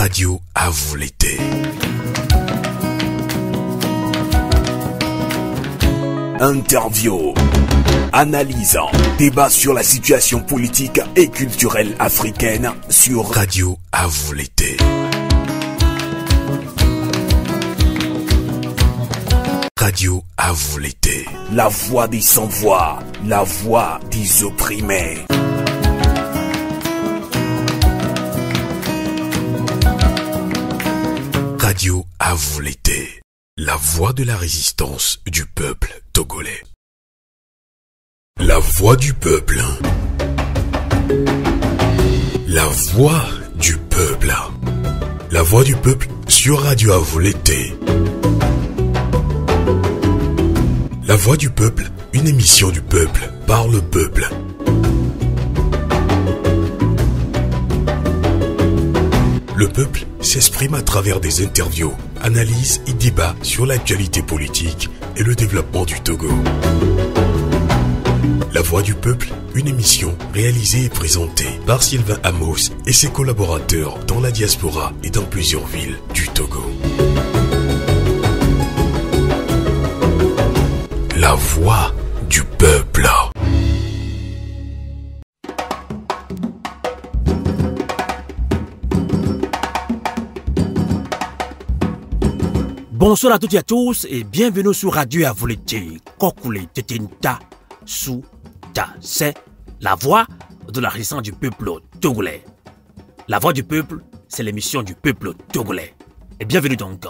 Radio à vous l'été. Interview, analyse, débat sur la situation politique et culturelle africaine sur Radio à vous l'été. Radio à vous l'été. La voix des sans-voix, la voix des opprimés. Radio à vous l'été. La voix de la résistance du peuple togolais. La voix du peuple. La voix du peuple. La voix du peuple sur Radio à vous l'été. La voix du peuple, une émission du peuple par le peuple. Le peuple s'exprime à travers des interviews, analyses et débats sur l'actualité politique et le développement du Togo. La voix du peuple, une émission réalisée et présentée par Sylvain Amos et ses collaborateurs dans la diaspora et dans plusieurs villes du Togo. La voix du peuple. Bonsoir à toutes et à tous et bienvenue sur Radio à vous l'été. Kokule Tetinta Souta, c'est la voix de la résistance du peuple togolais. La voix du peuple, c'est l'émission du peuple togolais. Et bienvenue donc.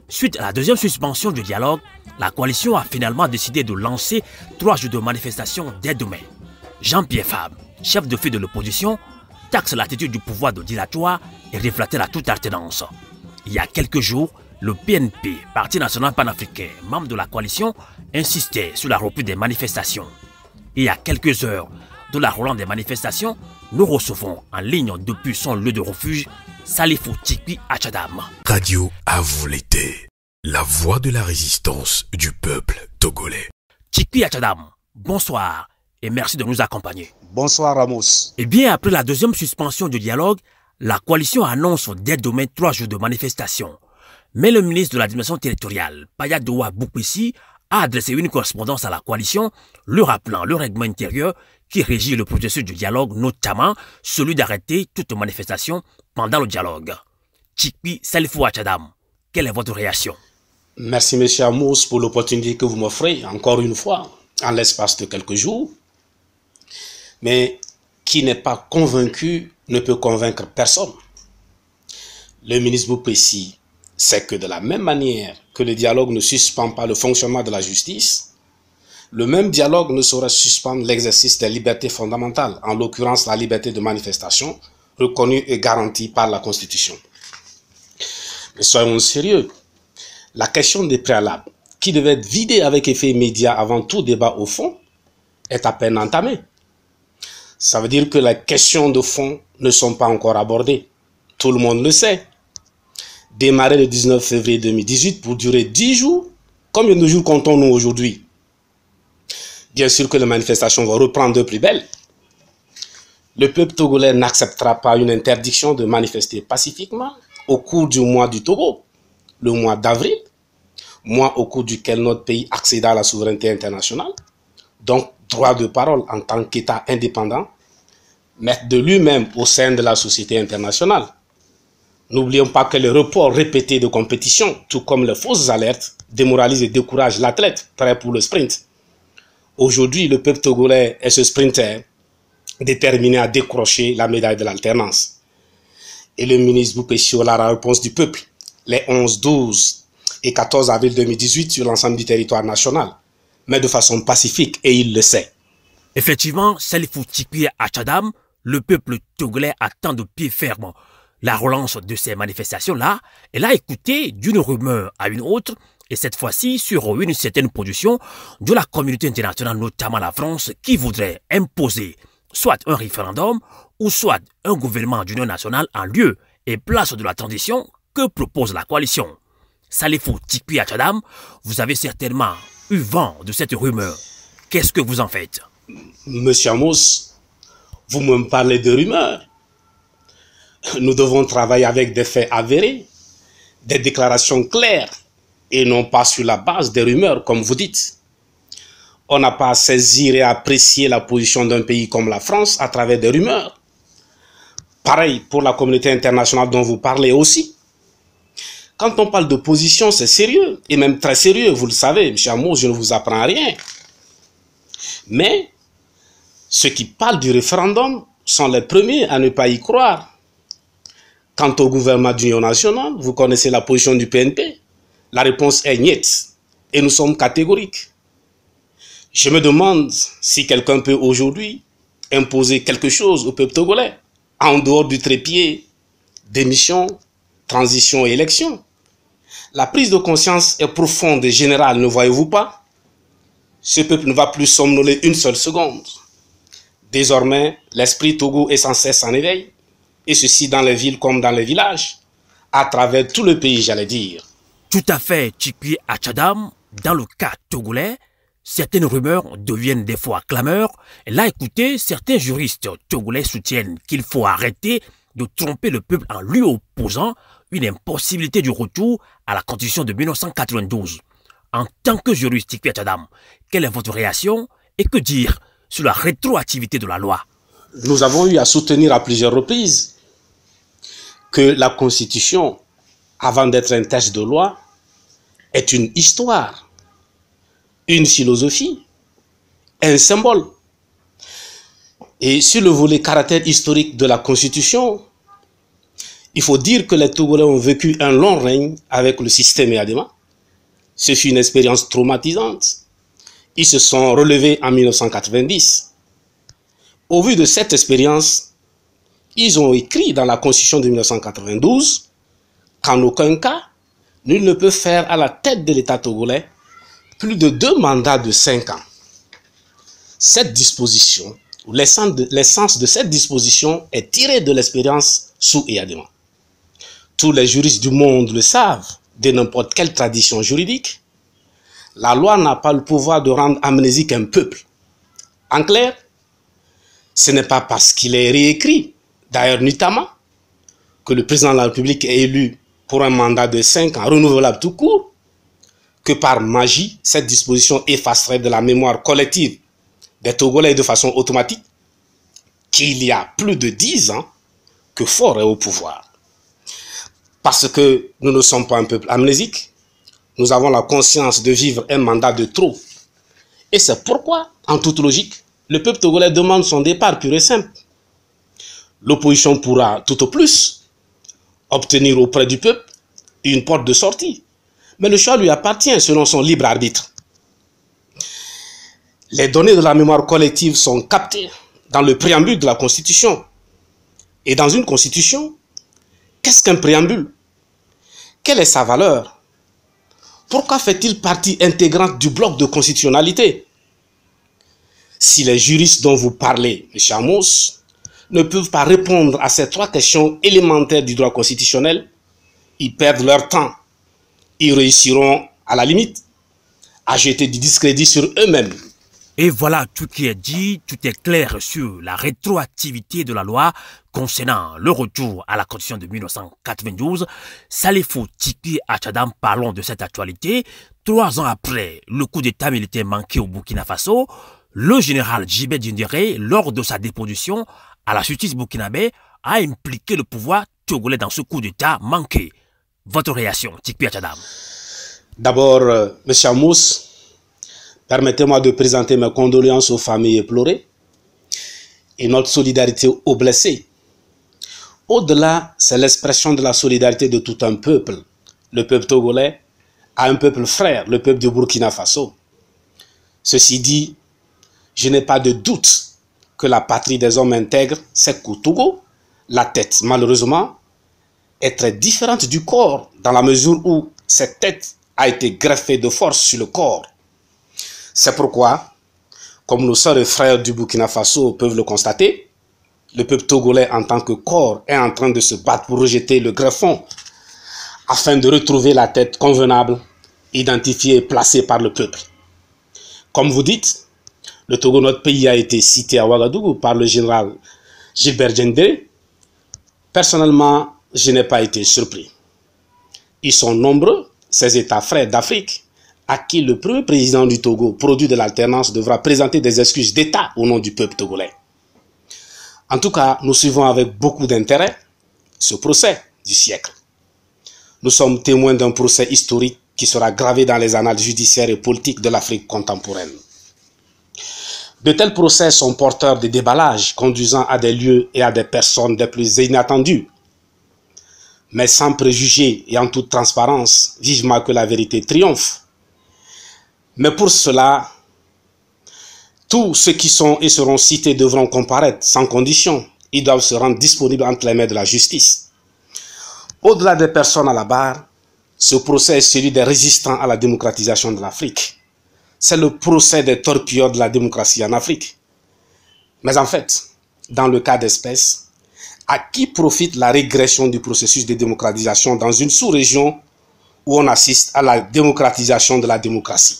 Suite à la deuxième suspension du dialogue, la coalition a finalement décidé de lancer 3 jours de manifestation dès demain. Jean-Pierre Fabre, chef de file de l'opposition, taxe l'attitude du pouvoir de dilatoire et réfractaire à toute alternance. Il y a quelques jours, le PNP, Parti national panafricain, membre de la coalition, insistait sur la reprise des manifestations. Et il y a quelques heures de la relance des manifestations, nous recevons en ligne depuis son lieu de refuge, Salifou Tikpi Achadam. Radio à vous l'été. La voix de la résistance du peuple togolais. Tikpi Achadam, bonsoir et merci de nous accompagner. Bonsoir Ramos. Et bien après la deuxième suspension du dialogue, la coalition annonce dès demain 3 jours de manifestation. Mais le ministre de l'administration territoriale, Payadoua Boukpissi, a adressé une correspondance à la coalition, lui rappelant le règlement intérieur qui régit le processus du dialogue, notamment celui d'arrêter toute manifestation pendant le dialogue. Tikpi Salifou Achadam, quelle est votre réaction? Merci M. Amos pour l'opportunité que vous m'offrez, encore une fois, en l'espace de quelques jours. Mais qui n'est pas convaincu ne peut convaincre personne. Le ministre Boukpissi sait que de la même manière que le dialogue ne suspend pas le fonctionnement de la justice, le même dialogue ne saurait suspendre l'exercice des libertés fondamentales, en l'occurrence la liberté de manifestation, reconnue et garantie par la Constitution. Mais soyons sérieux, la question des préalables, qui devait être vidée avec effet immédiat avant tout débat au fond, est à peine entamée. Ça veut dire que les questions de fond ne sont pas encore abordées. Tout le monde le sait. Démarrer le 19 février 2018 pour durer 10 jours. Combien de jours comptons-nous aujourd'hui? Bien sûr que les manifestations vont reprendre de plus belle. Le peuple togolais n'acceptera pas une interdiction de manifester pacifiquement au cours du mois du Togo, le mois d'avril, mois au cours duquel notre pays accéda à la souveraineté internationale, donc droit de parole en tant qu'État indépendant, maître de lui-même au sein de la société internationale. N'oublions pas que les reports répétés de compétition, tout comme les fausses alertes, démoralisent et découragent l'athlète prêt pour le sprint. Aujourd'hui, le peuple togolais est ce sprinter déterminé à décrocher la médaille de l'alternance. Et le ministre Boukpissi aura la réponse du peuple les 11, 12 et 14 avril 2018 sur l'ensemble du territoire national, mais de façon pacifique et il le sait. Effectivement, Salifou Tikpi Achadam, le peuple togolais attend de pied ferme la relance de ces manifestations-là. Elle a écouté d'une rumeur à une autre, et cette fois-ci sur une certaine position de la communauté internationale, notamment la France, qui voudrait imposer soit un référendum ou soit un gouvernement d'union nationale en lieu et place de la transition que propose la coalition. Salifou Tikpi Achadam, vous avez certainement eu vent de cette rumeur. Qu'est-ce que vous en faites? Monsieur Amos, vous me parlez de rumeurs. nous devons travailler avec des faits avérés, des déclarations claires et non pas sur la base des rumeurs, comme vous dites. On n'a pas à saisir et à apprécier la position d'un pays comme la France à travers des rumeurs. Pareil pour la communauté internationale dont vous parlez aussi. Quand on parle de position, c'est sérieux, et même très sérieux, vous le savez, M. Amos, je ne vous apprends rien. Mais ceux qui parlent du référendum sont les premiers à ne pas y croire. Quant au gouvernement d'union nationale, vous connaissez la position du PNP. La réponse est niet, et nous sommes catégoriques. Je me demande si quelqu'un peut aujourd'hui imposer quelque chose au peuple togolais, en dehors du trépied, démission, transition et élection. La prise de conscience est profonde et générale, ne voyez-vous pas? Ce peuple ne va plus somnoler une seule seconde. Désormais, l'esprit Togo est sans cesse en éveil, et ceci dans les villes comme dans les villages, à travers tout le pays, j'allais dire. Tout à fait, Tchikwi Achadam, dans le cas togolais, certaines rumeurs deviennent des fois clameurs. Là, écoutez, certains juristes togolais soutiennent qu'il faut arrêter de tromper le peuple en lui opposant une impossibilité du retour à la Constitution de 1992. En tant que juriste, Tchikwi Achadam, quelle est votre réaction et que dire sur la rétroactivité de la loi? Nous avons eu à soutenir à plusieurs reprises que la Constitution, avant d'être un texte de loi, est une histoire, une philosophie, un symbole. Et sur le volet caractère historique de la Constitution, il faut dire que les Togolais ont vécu un long règne avec le système Eyadema. Ce fut une expérience traumatisante. Ils se sont relevés en 1990. Au vu de cette expérience, ils ont écrit dans la Constitution de 1992 qu'en aucun cas, nul ne peut faire à la tête de l'État togolais plus de 2 mandats de 5 ans. Cette disposition, l'essence de cette disposition est tirée de l'expérience sous Eyadema. Tous les juristes du monde le savent, de n'importe quelle tradition juridique, la loi n'a pas le pouvoir de rendre amnésique un peuple. En clair, ce n'est pas parce qu'il est réécrit, d'ailleurs notamment, que le président de la République est élu pour un mandat de 5 ans renouvelable tout court, que par magie, cette disposition effacerait de la mémoire collective des Togolais de façon automatique qu'il y a plus de 10 ans que Faure est au pouvoir. Parce que nous ne sommes pas un peuple amnésique, nous avons la conscience de vivre un mandat de trop. Et c'est pourquoi, en toute logique, le peuple togolais demande son départ pur et simple. L'opposition pourra tout au plus obtenir auprès du peuple une porte de sortie. Mais le choix lui appartient selon son libre arbitre. Les données de la mémoire collective sont captées dans le préambule de la Constitution. Et dans une Constitution, qu'est-ce qu'un préambule? Quelle est sa valeur? Pourquoi fait-il partie intégrante du bloc de constitutionnalité? Si les juristes dont vous parlez, M. Amos, ne peuvent pas répondre à ces 3 questions élémentaires du droit constitutionnel, ils perdent leur temps. Ils réussiront, à la limite, à jeter du discrédit sur eux-mêmes. Et voilà, tout qui est dit, tout est clair sur la rétroactivité de la loi concernant le retour à la Constitution de 1992. Salifou Tchikwi Achadam, parlons de cette actualité. 3 ans après le coup d'état militaire manqué au Burkina Faso, le général Djibé Diendéré, lors de sa déposition à la justice burkinabé, a impliqué le pouvoir togolais dans ce coup d'état manqué. Votre réaction, Tchikwi Achadam? D'abord, M. Amos, permettez-moi de présenter mes condoléances aux familles éplorées et notre solidarité aux blessés. Au-delà, c'est l'expression de la solidarité de tout un peuple, le peuple togolais, à un peuple frère, le peuple du Burkina Faso. Ceci dit, je n'ai pas de doute que la patrie des hommes intègres, c'est qu'au Togo, la tête, malheureusement, est très différente du corps, dans la mesure où cette tête a été greffée de force sur le corps. C'est pourquoi, comme nos sœurs et frères du Burkina Faso peuvent le constater, le peuple togolais en tant que corps est en train de se battre pour rejeter le greffon afin de retrouver la tête convenable, identifiée et placée par le peuple. Comme vous dites, le Togo, notre pays, a été cité à Ouagadougou par le général Gilbert Diendéré. Personnellement, je n'ai pas été surpris. Ils sont nombreux, ces États frères d'Afrique, à qui le premier président du Togo, produit de l'alternance, devra présenter des excuses d'État au nom du peuple togolais. En tout cas, nous suivons avec beaucoup d'intérêt ce procès du siècle. Nous sommes témoins d'un procès historique qui sera gravé dans les annales judiciaires et politiques de l'Afrique contemporaine. De tels procès sont porteurs de déballages conduisant à des lieux et à des personnes des plus inattendues. Mais sans préjugés et en toute transparence, vivement que la vérité triomphe. Mais pour cela, tous ceux qui sont et seront cités devront comparaître sans condition. Ils doivent se rendre disponibles entre les mains de la justice. Au-delà des personnes à la barre, ce procès est celui des résistants à la démocratisation de l'Afrique. C'est le procès des torpilleurs de la démocratie en Afrique. Mais en fait, dans le cas d'espèce, à qui profite la régression du processus de démocratisation dans une sous-région où on assiste à la démocratisation de la démocratie?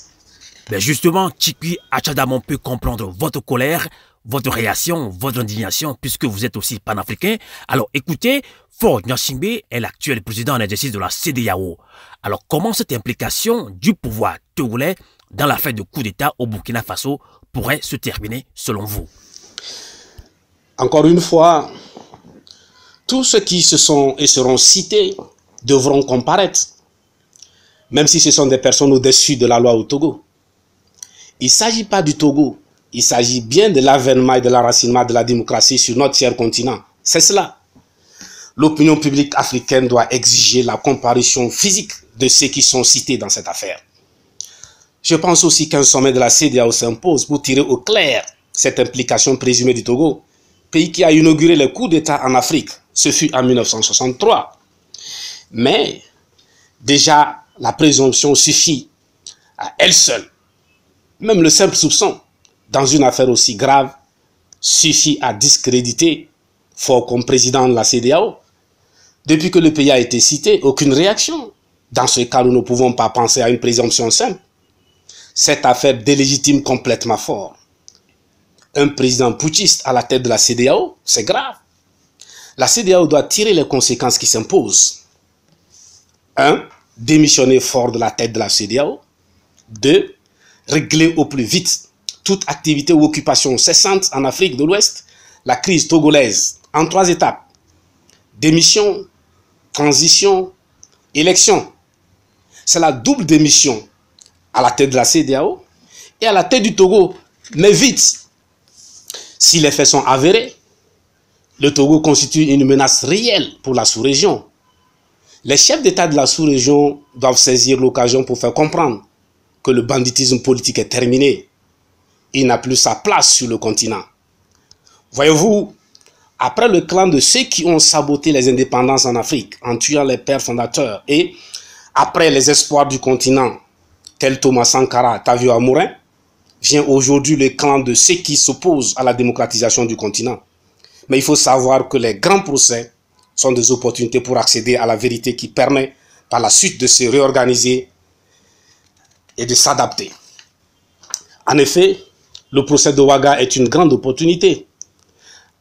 Mais justement, Tchikwi Achadam, on peut comprendre votre colère, votre réaction, votre indignation, puisque vous êtes aussi panafricain. Alors écoutez, Faure Gnassingbé est l'actuel président en exercice de la CEDEAO. Alors comment cette implication du pouvoir togolais dans l'affaire de coup d'État au Burkina Faso pourrait se terminer selon vous? Encore une fois, tous ceux qui se sont et seront cités devront comparaître, même si ce sont des personnes au-dessus de la loi au Togo. Il ne s'agit pas du Togo, il s'agit bien de l'avènement et de l'enracinement de la démocratie sur notre cher continent. C'est cela. L'opinion publique africaine doit exiger la comparution physique de ceux qui sont cités dans cette affaire. Je pense aussi qu'un sommet de la CEDEAO s'impose pour tirer au clair cette implication présumée du Togo, pays qui a inauguré les coups d'État en Afrique. Ce fut en 1963. Mais déjà, la présomption suffit à elle seule. Même le simple soupçon, dans une affaire aussi grave, suffit à discréditer Faure comme président de la CEDEAO. Depuis que le pays a été cité, aucune réaction. Dans ce cas, nous ne pouvons pas penser à une présomption simple. Cette affaire délégitime complètement Faure. Un président putschiste à la tête de la CEDEAO, c'est grave. La CEDEAO doit tirer les conséquences qui s'imposent. 1. Démissionner Faure de la tête de la CEDEAO. 2. Régler au plus vite toute activité ou occupation cessante en Afrique de l'Ouest la crise togolaise en 3 étapes. Démission, transition, élection. C'est la double démission à la tête de la CEDEAO et à la tête du Togo, mais vite. Si les faits sont avérés, le Togo constitue une menace réelle pour la sous-région. Les chefs d'État de la sous-région doivent saisir l'occasion pour faire comprendre que le banditisme politique est terminé. Il n'a plus sa place sur le continent. Voyez-vous, après le clan de ceux qui ont saboté les indépendances en Afrique en tuant les pères fondateurs et après les espoirs du continent, tels Thomas Sankara, Tavio Amourin, vient aujourd'hui le clan de ceux qui s'opposent à la démocratisation du continent. Mais il faut savoir que les grands procès sont des opportunités pour accéder à la vérité qui permet par la suite de se réorganiser et de s'adapter. En effet, le procès de Ouaga est une grande opportunité.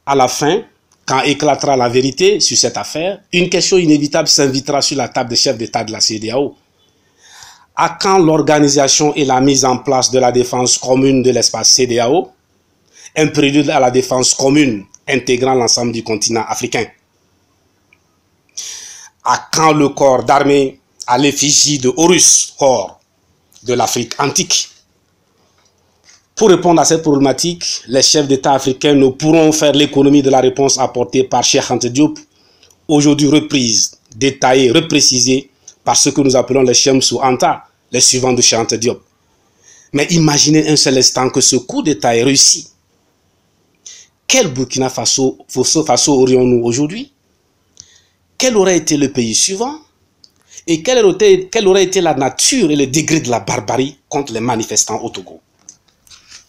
À la fin, quand éclatera la vérité sur cette affaire, une question inévitable s'invitera sur la table des chefs d'État de la CEDEAO. À quand l'organisation et la mise en place de la défense commune de l'espace CEDEAO, un prélude à la défense commune intégrant l'ensemble du continent africain? À quand le corps d'armée à l'effigie de Horus, corps de l'Afrique antique? Pour répondre à cette problématique, les chefs d'État africains ne pourront faire l'économie de la réponse apportée par Cheikh Anta Diop, aujourd'hui reprise, détaillée, reprécisée par ce que nous appelons les Shemsou Anta, les suivants de Cheikh Anta Diop. Mais imaginez un seul instant que ce coup d'État est réussi. Quel Burkina Faso aurions-nous aujourd'hui? Quel aurait été le pays suivant? Et quelle aurait été la nature et le degré de la barbarie contre les manifestants au Togo?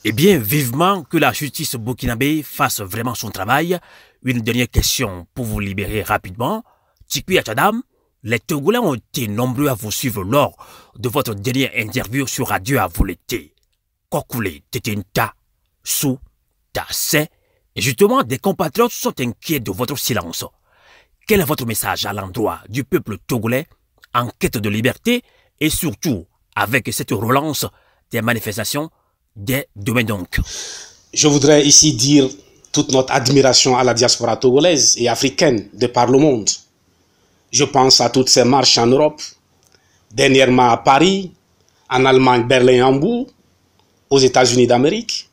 Eh bien, vivement que la justice burkinabé fasse vraiment son travail. Une dernière question pour vous libérer rapidement. Tchikwi Achadam, les Togolais ont été nombreux à vous suivre lors de votre dernière interview sur Radio Avouleté. Kokule Tetinta, Sou, Ta Se. Et justement, des compatriotes sont inquiets de votre silence. quel est votre message à l'endroit du peuple togolais en quête de liberté et surtout avec cette relance des manifestations dès demain donc? Je voudrais ici dire toute notre admiration à la diaspora togolaise et africaine de par le monde. Je pense à toutes ces marches en Europe, dernièrement à Paris, en Allemagne, Berlin, Hambourg, aux États-Unis d'Amérique,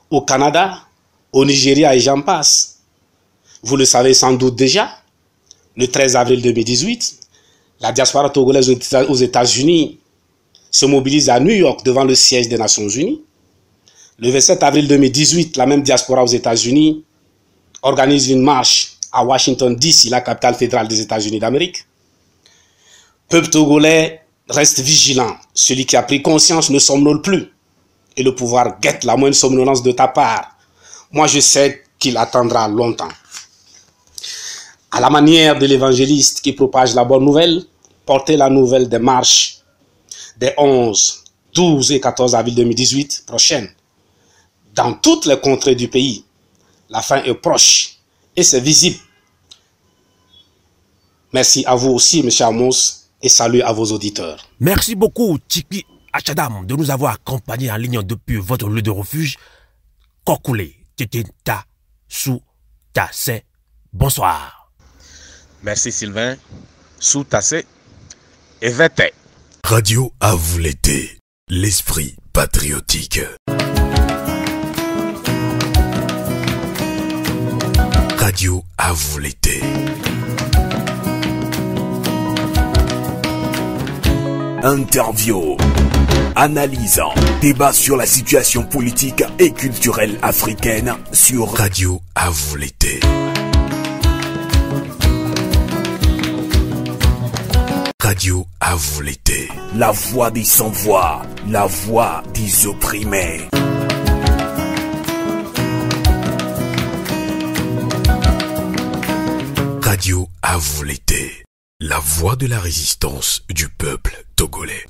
au Canada, au Nigeria et j'en passe. Vous le savez sans doute déjà, le 13 avril 2018, la diaspora togolaise aux États-Unis se mobilise à New York devant le siège des Nations Unies. Le 27 avril 2018, la même diaspora aux États-Unis organise une marche à Washington DC, la capitale fédérale des États-Unis d'Amérique. Peuple togolais reste vigilant. Celui qui a pris conscience ne somnole plus. Et le pouvoir guette la moindre somnolence de ta part. Moi, je sais qu'il attendra longtemps. À la manière de l'évangéliste qui propage la bonne nouvelle, portez la nouvelle des marches des 11, 12 et 14 avril 2018 prochaines. Dans toutes les contrées du pays, la fin est proche et c'est visible. Merci à vous aussi, M. Amos, et salut à vos auditeurs. Merci beaucoup, Tchiki Achadam, de nous avoir accompagnés en ligne depuis votre lieu de refuge. Kokule, Tetenta, Sou, Tassé. Bonsoir. Merci Sylvain, Sou, Tassé et Vete. Radio à vous l'été, l'esprit patriotique. Radio à vous l'été. Interview, analyse, débat sur la situation politique et culturelle africaine sur Radio à vous l'été. Radio à vous l'été. La voix des sans-voix, la voix des opprimés. Radio à vous l'été. La voix de la résistance du peuple togolais.